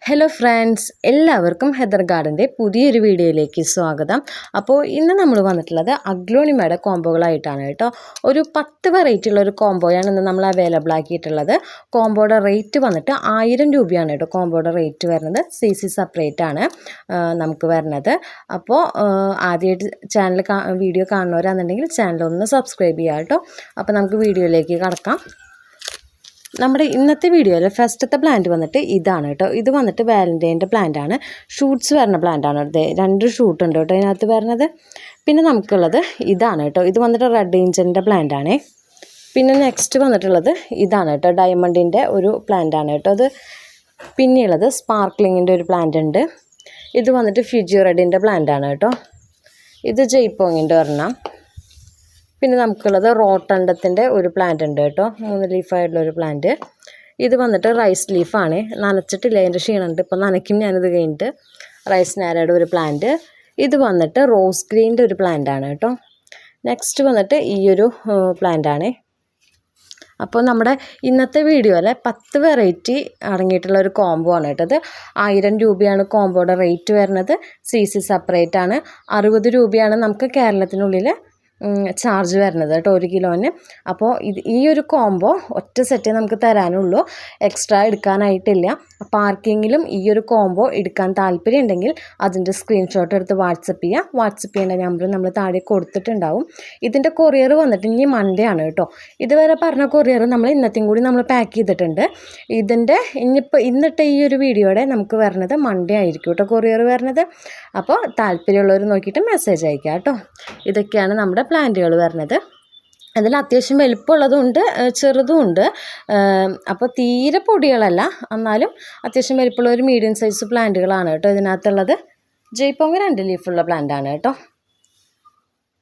Hello friends, എല്ലാവർക്കും Heather ഗാർഡൻ്റെ പുതിയൊരു വീഡിയോയിലേക്ക് സ്വാഗതം. അപ്പോൾ ഇന്ന് നമ്മൾ വന്നിട്ടുള്ളത് അഗ്ലോണിമയുടെ കോംബോകളായിട്ടാണ് കേട്ടോ. ഒരു 10 വെറൈറ്റി ഉള്ള ഒരു കോംബോയാണ് ഇന്ന് നമ്മൾ അവൈലബിൾ ആക്കിയിട്ടുള്ളത്. കോംബോയുടെ റേറ്റ് വന്നിട്ട് 1000 രൂപയാണ് കേട്ടോ. കോംബോയുടെ റേറ്റ് വരുന്നത് CC സെപ്പറേറ്റ് ആണ് നമുക്ക് വരുന്നത്. അപ്പോൾ ആദ്യമായിട്ട് ചാനൽ വീഡിയോ കാണുന്നവരാണെന്നുണ്ടെങ്കിൽ ചാനൽ ഒന്ന് സബ്സ്ക്രൈബ് ചെയ്യുക കേട്ടോ. അപ്പോൾ നമുക്ക് വീഡിയോയിലേക്ക് കടക്കാം. നമ്മുടെ ഇന്നത്തെ വീഡിയോയിൽ ഫസ്റ്റത്തെ പ്ലാന്റ് വന്നിട്ട് ഇതാണ് കേട്ടോ. ഇത് വന്നിട്ട് വാലൻറ്റൈൻ്റെ പ്ലാന്റ് ആണ്. ഷൂട്ട്സ് വരുന്ന പ്ലാന്റ് ആണ്. 2 ഷൂട്ട് ഉണ്ട് കേട്ടോ ഇതിനകത്ത് വരുന്നത്. പിന്നെ നമുക്കുള്ളത് ഇതാണ് കേട്ടോ. ഇത് വന്നിട്ട് റെഡ് ഏഞ്ചലിൻ്റെ പ്ലാന്റ് ആണ്. പിന്നെ നെക്സ്റ്റ് വന്നിട്ടുള്ളത് ഇതാണ് കേട്ടോ. ഡയമണ്ടിൻ്റെ ഒരു പ്ലാന്റ് ആണ് കേട്ടോ. അത് പിന്നെയുള്ളത് സ്പാർക്ലിങ്ങിൻ്റെ ഒരു പ്ലാന്റ് ഉണ്ട്. ഇത് വന്നിട്ട് ഫിജി റെഡിൻ്റെ പ്ലാന്റ് ആണ് കേട്ടോ. ഇത് ജയ്പോങ്ങിൻ്റെ ഒരെണ്ണം. പിന്നെ നമുക്കുള്ളത് റോട്ടണ്ടത്തിൻ്റെ ഒരു പ്ലാന്റ് ഉണ്ട് കേട്ടോ. 3 ലീഫായിട്ടുള്ളൊരു പ്ലാന്റ്. ഇത് വന്നിട്ട് റൈസ് ലീഫാണ്. നനച്ചിട്ടില്ല, അതിൻ്റെ ക്ഷീണമുണ്ട്. ഇപ്പം നനയ്ക്കും ഞാനിത് കഴിഞ്ഞിട്ട്. റൈസ് നാരയുടെ ഒരു പ്ലാന്റ്. ഇത് വന്നിട്ട് റോസ് ഗ്രീൻ്റെ ഒരു പ്ലാന്റ് ആണ് കേട്ടോ. നെക്സ്റ്റ് വന്നിട്ട് ഈ ഒരു പ്ലാന്റ് ആണ്. അപ്പോൾ നമ്മുടെ ഇന്നത്തെ വീഡിയോയിൽ 10 വെറൈറ്റി അടങ്ങിയിട്ടുള്ള ഒരു കോംബോ ആണ് കേട്ടോ. അത് 1000 രൂപയാണ് കോംബോയുടെ റേറ്റ് വരുന്നത്. CC സെപ്പറേറ്റ് ആണ്. 60 രൂപയാണ് നമുക്ക് കേരളത്തിനുള്ളിൽ ചാർജ് വരുന്നത് കേട്ടോ 1 കിലോന്. അപ്പോൾ ഈ ഒരു കോംബോ ഒറ്റ സെറ്റേ നമുക്ക് തരാനുള്ളൂ, എക്സ്ട്രാ എടുക്കാനായിട്ടില്ല. അപ്പോൾ ആർക്കെങ്കിലും ഈ ഒരു കോംബോ എടുക്കാൻ താല്പര്യം ഉണ്ടെങ്കിൽ അതിൻ്റെ സ്ക്രീൻഷോട്ട് എടുത്ത് വാട്സപ്പ് ചെയ്യുക. വാട്സപ്പ് ചെയ്യേണ്ട നമ്പർ നമ്മൾ താഴെ കൊടുത്തിട്ടുണ്ടാവും. ഇതിൻ്റെ കൊറിയർ വന്നിട്ട് ഇനി മൺഡേ ആണ് കേട്ടോ. ഇതുവരെ പറഞ്ഞ കൊറിയർ നമ്മൾ ഇന്നത്തെയും കൂടി നമ്മൾ പാക്ക് ചെയ്തിട്ടുണ്ട്. ഇതിൻ്റെ ഇന്നിട്ട് ഈ ഒരു വീഡിയോയുടെ നമുക്ക് വരുന്നത് മൺഡേ ആയിരിക്കും കേട്ടോ കൊറിയർ വരുന്നത്. അപ്പോൾ താല്പര്യമുള്ളവർ നോക്കിയിട്ട് മെസ്സേജ് അയക്കുക കേട്ടോ. ഇതൊക്കെയാണ് നമ്മുടെ പ്ലാന്റുകൾ വരുന്നത്. അതിൽ അത്യാവശ്യം വലിപ്പമുള്ളതുണ്ട്, ചെറുതുമുണ്ട്. അപ്പോൾ തീരെ പൊടികളല്ല, എന്നാലും അത്യാവശ്യം വലിപ്പമുള്ള ഒരു മീഡിയം സൈസ് പ്ലാന്റുകളാണ് കേട്ടോ ഇതിനകത്തുള്ളത്. ജയ്പോങ് 2 ലീഫുള്ള പ്ലാന്റാണ് കേട്ടോ.